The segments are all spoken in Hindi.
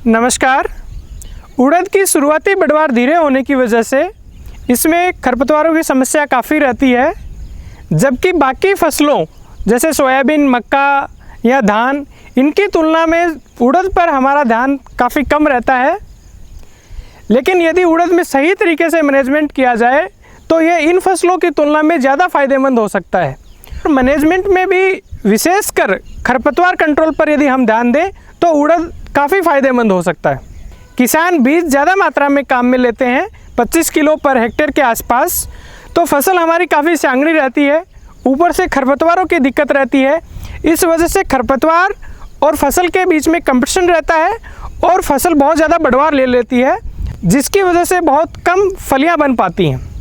नमस्कार। उड़द की शुरुआती पैदावार धीरे होने की वजह से इसमें खरपतवारों की समस्या काफ़ी रहती है, जबकि बाकी फसलों जैसे सोयाबीन, मक्का या धान, इनकी तुलना में उड़द पर हमारा ध्यान काफ़ी कम रहता है। लेकिन यदि उड़द में सही तरीके से मैनेजमेंट किया जाए तो ये इन फसलों की तुलना में ज़्यादा फ़ायदेमंद हो सकता है। मैनेजमेंट में भी विशेषकर खरपतवार कंट्रोल पर यदि हम ध्यान दें तो उड़द काफ़ी फ़ायदेमंद हो सकता है। किसान बीज ज़्यादा मात्रा में काम में लेते हैं, 25 किलो पर हेक्टेयर के आसपास, तो फसल हमारी काफ़ी सांगनी रहती है। ऊपर से खरपतवारों की दिक्कत रहती है, इस वजह से खरपतवार और फसल के बीच में कंपटीशन रहता है और फसल बहुत ज़्यादा बढ़वार ले लेती है, जिसकी वजह से बहुत कम फलियाँ बन पाती हैं।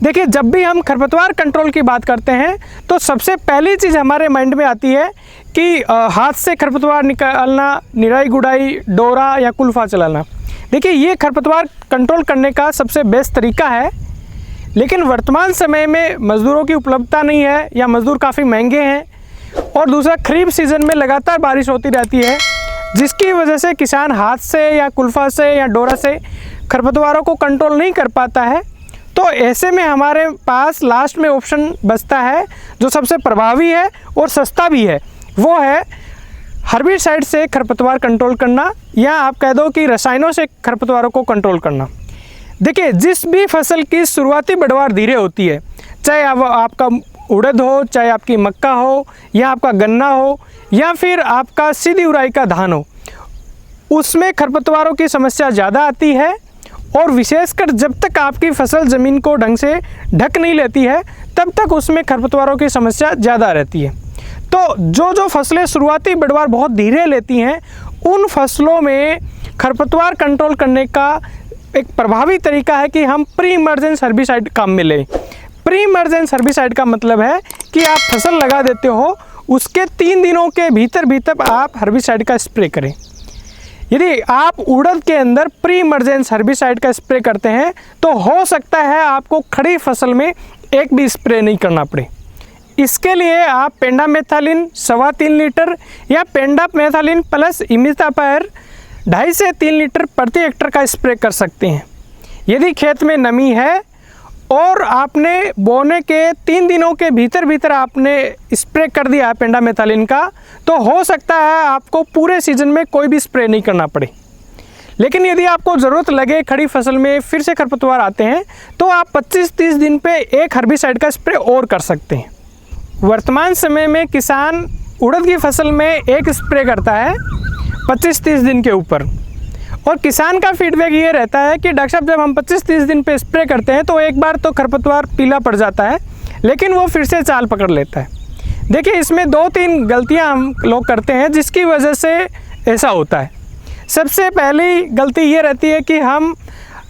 देखिए, जब भी हम खरपतवार कंट्रोल की बात करते हैं तो सबसे पहली चीज़ हमारे माइंड में आती है कि हाथ से खरपतवार निकालना, निराई गुड़ाई, डोरा या कुल्फा चलाना। देखिए, ये खरपतवार कंट्रोल करने का सबसे बेस्ट तरीका है, लेकिन वर्तमान समय में मज़दूरों की उपलब्धता नहीं है या मज़दूर काफ़ी महंगे हैं, और दूसरा खरीफ सीज़न में लगातार बारिश होती रहती है, जिसकी वजह से किसान हाथ से या कुल्फा से या डोरा से खरपतवारों को कंट्रोल नहीं कर पाता है। तो ऐसे में हमारे पास लास्ट में ऑप्शन बचता है जो सबसे प्रभावी है और सस्ता भी है, वो है हर्बिसाइड से खरपतवार कंट्रोल करना, या आप कह दो कि रसायनों से खरपतवारों को कंट्रोल करना। देखिए, जिस भी फसल की शुरुआती पैदावार धीरे होती है, चाहे आपका उड़द हो, चाहे आपकी मक्का हो, या आपका गन्ना हो, या फिर आपका सीधी उराई का धान हो, उसमें खरपतवारों की समस्या ज़्यादा आती है। और विशेषकर जब तक आपकी फसल ज़मीन को ढंग से ढक नहीं लेती है, तब तक उसमें खरपतवारों की समस्या ज़्यादा रहती है। तो जो फसलें शुरुआती पैदावार बहुत धीरे लेती हैं, उन फसलों में खरपतवार कंट्रोल करने का एक प्रभावी तरीका है कि हम प्री इमर्जेंस हर्बिसाइड काम में लें। प्री इमर्जेंस हर्बिसाइड का मतलब है कि आप फसल लगा देते हो, उसके 3 दिनों के भीतर आप हर्बिसाइड का स्प्रे करें। यदि आप उड़द के अंदर प्री इमर्जेंस हर्बिसाइड का स्प्रे करते हैं तो हो सकता है आपको खड़ी फसल में एक भी स्प्रे नहीं करना पड़े। इसके लिए आप पेंडामेथालिन 3.25 लीटर या पेंडामेथालिन प्लस इमिडाक्लोप्रिड 2.5 से 3 लीटर प्रति हेक्टेयर का स्प्रे कर सकते हैं। यदि खेत में नमी है और आपने बोने के 3 दिनों के भीतर आपने स्प्रे कर दिया पेंडामेथालिन का, तो हो सकता है आपको पूरे सीजन में कोई भी स्प्रे नहीं करना पड़े। लेकिन यदि आपको ज़रूरत लगे, खड़ी फसल में फिर से खरपतवार आते हैं, तो आप 25-30 दिन पे एक हर्बिसाइड का स्प्रे और कर सकते हैं। वर्तमान समय में किसान उड़द की फसल में एक स्प्रे करता है 25-30 दिन के ऊपर, और किसान का फीडबैक ये रहता है कि डॉक्टर साहब, जब हम 25-30 दिन पे स्प्रे करते हैं तो एक बार तो खरपतवार पीला पड़ जाता है, लेकिन वो फिर से चाल पकड़ लेता है। देखिए, इसमें 2-3 गलतियां हम लोग करते हैं जिसकी वजह से ऐसा होता है। सबसे पहली गलती ये रहती है कि हम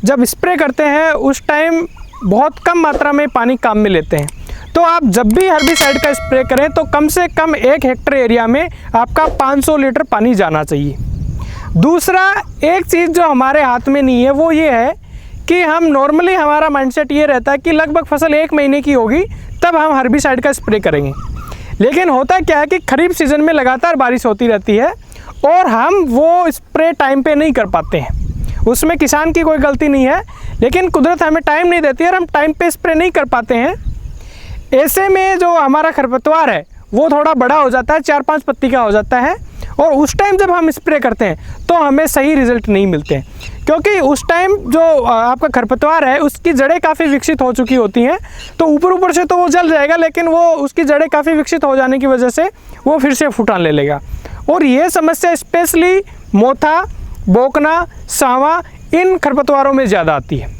जब स्प्रे करते हैं उस टाइम बहुत कम मात्रा में पानी काम में लेते हैं। तो आप जब भी हर्बिसाइड का स्प्रे करें तो कम से कम 1 हेक्टेयर एरिया में आपका 500 लीटर पानी जाना चाहिए। दूसरा, एक चीज़ जो हमारे हाथ में नहीं है वो ये है कि हम नॉर्मली, हमारा माइंडसेट ये रहता है कि लगभग फसल 1 महीने की होगी तब हम हर्बिसाइड का स्प्रे करेंगे। लेकिन होता क्या है कि खरीफ सीज़न में लगातार बारिश होती रहती है और हम वो स्प्रे टाइम पे नहीं कर पाते हैं। उसमें किसान की कोई गलती नहीं है, लेकिन कुदरत हमें टाइम नहीं देती है और हम टाइम पे स्प्रे नहीं कर पाते हैं। ऐसे में जो हमारा खरपतवार है वो थोड़ा बड़ा हो जाता है, 4-5 पत्ती का हो जाता है, और उस टाइम जब हम स्प्रे करते हैं तो हमें सही रिज़ल्ट नहीं मिलते हैं, क्योंकि उस टाइम जो आपका खरपतवार है उसकी जड़ें काफ़ी विकसित हो चुकी होती हैं। तो ऊपर से तो वो जल जाएगा, लेकिन वो उसकी जड़ें काफ़ी विकसित हो जाने की वजह से वो फिर से फूटान ले लेगा। और ये समस्या स्पेशली मोथा, बोकना, सांवा, इन खरपतवारों में ज़्यादा आती है।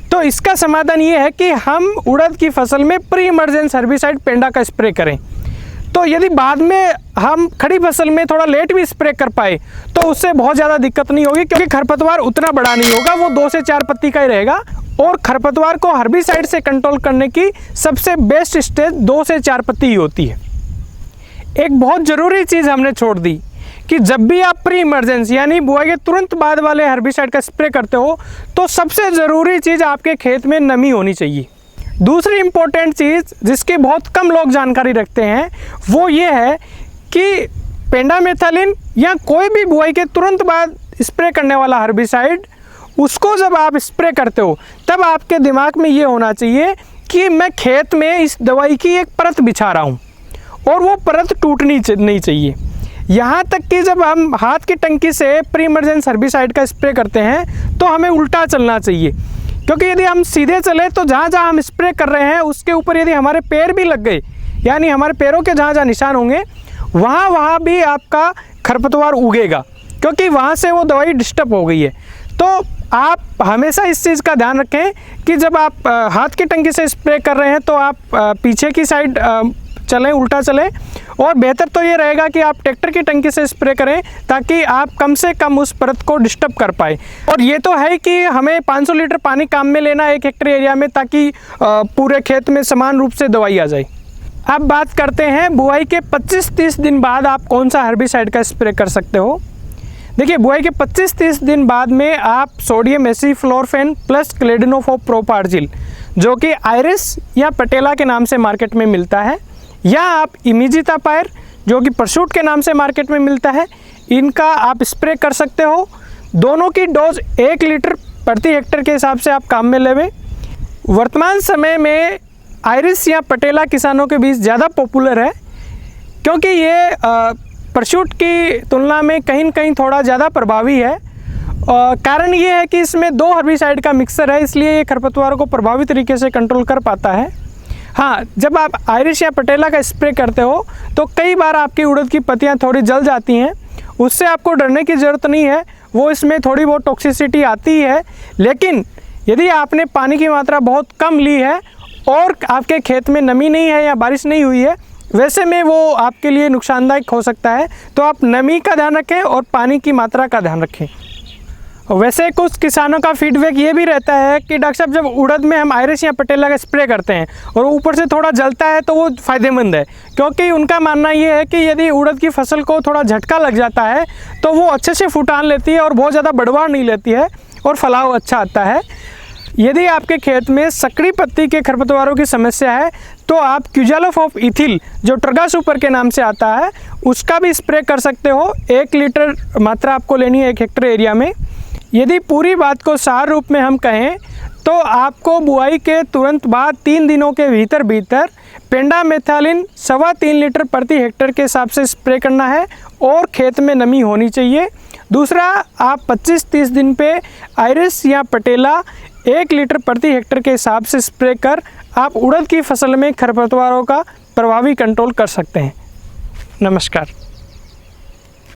तो इसका समाधान ये है कि हम उड़द की फसल में प्री इमर्जेंस हर्बिसाइड पेंडा का स्प्रे करें। तो यदि बाद में हम खड़ी फसल में थोड़ा लेट भी स्प्रे कर पाए तो उससे बहुत ज़्यादा दिक्कत नहीं होगी, क्योंकि खरपतवार उतना बड़ा नहीं होगा, वो 2 से 4 पत्ती का ही रहेगा। और खरपतवार को हर्बिसाइड से कंट्रोल करने की सबसे बेस्ट स्टेज 2 से 4 पत्ती ही होती है। एक बहुत ज़रूरी चीज़ हमने छोड़ दी कि जब भी आप प्री इमरजेंसी यानी बुआई के तुरंत बाद वाले हर्बिसाइड का स्प्रे करते हो तो सबसे ज़रूरी चीज़ आपके खेत में नमी होनी चाहिए। दूसरी इम्पोर्टेंट चीज़ जिसकी बहुत कम लोग जानकारी रखते हैं वो ये है कि पेंडामेथालिन या कोई भी बुआई के तुरंत बाद स्प्रे करने वाला हर्बिसाइड, उसको जब आप स्प्रे करते हो तब आपके दिमाग में ये होना चाहिए कि मैं खेत में इस दवाई की एक परत बिछा रहा हूँ और वो परत टूटनी नहीं चाहिए। यहाँ तक कि जब हम हाथ की टंकी से प्री इमरजेंस हर्बिसाइड का स्प्रे करते हैं तो हमें उल्टा चलना चाहिए, क्योंकि यदि हम सीधे चले तो जहाँ जहाँ हम स्प्रे कर रहे हैं उसके ऊपर यदि हमारे पैर भी लग गए, यानी हमारे पैरों के जहाँ जहाँ निशान होंगे वहाँ भी आपका खरपतवार उगेगा, क्योंकि वहाँ से वो दवाई डिस्टर्ब हो गई है। तो आप हमेशा इस चीज़ का ध्यान रखें कि जब आप हाथ की टंकी से स्प्रे कर रहे हैं तो आप पीछे की साइड चलें, उल्टा चलें, और बेहतर तो ये रहेगा कि आप ट्रैक्टर की टंकी से स्प्रे करें ताकि आप कम से कम उस परत को डिस्टर्ब कर पाए। और ये तो है कि हमें 500 लीटर पानी काम में लेना है 1 हेक्टेयर एरिया में, ताकि पूरे खेत में समान रूप से दवाई आ जाए। अब बात करते हैं बुआई के 25-30 दिन बाद आप कौन सा हर्बिसाइड का स्प्रे कर सकते हो। देखिए, बुआई के 25-30 दिन बाद में आप सोडियम एसिफ्लोरफेन प्लस क्लेडिनोफोप प्रोपार्जिल, जो कि आयरिस या पटेला के नाम से मार्केट में मिलता है, या आप इमिजितापायर जो कि परशूट के नाम से मार्केट में मिलता है, इनका आप स्प्रे कर सकते हो। दोनों की डोज 1 लीटर प्रति हेक्टेयर के हिसाब से आप काम में लेवें। वर्तमान समय में आयरिस या पटेला किसानों के बीच ज़्यादा पॉपुलर है, क्योंकि ये परशूट की तुलना में कहीं न कहीं थोड़ा ज़्यादा प्रभावी है। कारण ये है कि इसमें 2 हर्बिसाइड का मिक्सर है, इसलिए ये खरपतवारों को प्रभावी तरीके से कंट्रोल कर पाता है। हाँ, जब आप आयरिस या पटेला का स्प्रे करते हो तो कई बार आपकी उड़द की पत्तियाँ थोड़ी जल जाती हैं, उससे आपको डरने की ज़रूरत नहीं है। वो इसमें थोड़ी बहुत टॉक्सिसिटी आती है, लेकिन यदि आपने पानी की मात्रा बहुत कम ली है और आपके खेत में नमी नहीं है या बारिश नहीं हुई है, वैसे में वो आपके लिए नुकसानदायक हो सकता है। तो आप नमी का ध्यान रखें और पानी की मात्रा का ध्यान रखें। वैसे कुछ किसानों का फीडबैक ये भी रहता है कि डॉक्टर साहब, जब उड़द में हम आयरिस या पटेला का स्प्रे करते हैं और ऊपर से थोड़ा जलता है तो वो फ़ायदेमंद है, क्योंकि उनका मानना ये है कि यदि उड़द की फसल को थोड़ा झटका लग जाता है तो वो अच्छे से फुटान लेती है और बहुत ज़्यादा बढ़वार नहीं लेती है और फलाव अच्छा आता है। यदि आपके खेत में सकड़ी पत्ती के खरपतवारों की समस्या है तो आप क्यूजालोफॉप इथिल, जो ट्रगा सुपर के नाम से आता है, उसका भी स्प्रे कर सकते हो। 1 लीटर मात्रा आपको लेनी है 1 हेक्टेयर एरिया में। यदि पूरी बात को सार रूप में हम कहें तो आपको बुआई के तुरंत बाद 3 दिनों के भीतर पेंडामेथालिन 3.25 लीटर प्रति हेक्टेयर के हिसाब से स्प्रे करना है और खेत में नमी होनी चाहिए। दूसरा, आप 25-30 दिन पे आयरिस या पटेला 1 लीटर प्रति हेक्टेयर के हिसाब से स्प्रे कर आप उड़द की फसल में खरपतवारों का प्रभावी कंट्रोल कर सकते हैं। नमस्कार।